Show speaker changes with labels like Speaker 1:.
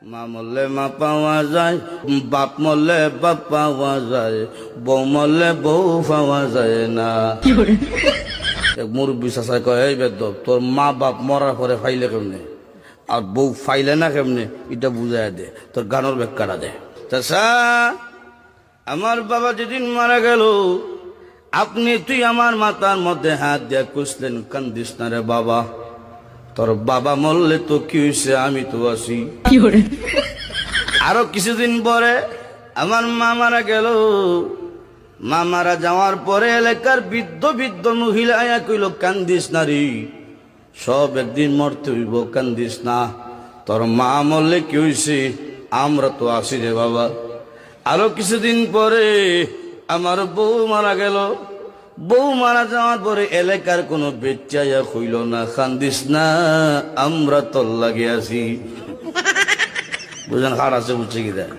Speaker 1: মা মরলে মা পাওয়া যায়, বাপ মরলে বাপ পাওয়া যায়, বউ মরলে বউ পাওয়া যায় না। এক মুরব্বী চাচাই কয়, এই বেদব, তোর মা বাপ মরার পরে ফাইলে কেমনে আর বউ ফাইলে না কেমনে, এটা বুঝাই দে, তোর গানোর ব্যাখ্যাটা দে। চাচা, আমার বাবা যেদিন মারা গেল, তুই আমার মাথার মধ্যে হাত দিয়ে কুসলেন, কান্দিস না রে বাবা, তোর বাবা মরলে তো কি হয়েছে, আমি তো আছি। আরো কিছুদিন পরে আমার মা মারা গেল। মা মারা যাওয়ার পরে এলাকার বৃদ্ধ বৃদ্ধ মহিলা আয়া কইল, কান্দিস না রে, সব একদিন মরতে হইব, কান্দিস না, তোর মা মরলে কি হয়েছে, আমরা তো আছি রে বাবা। আরো কিছুদিন পরে আমার বউ মারা গেল। বউ মারা যাওয়ার পরে এলাকার কোনো বেচাইয়া হইল না, কান্দিস না, আমরা তোর লাগে আছি। বুঝলেন, হার আছে বুঝছে কি দেয়।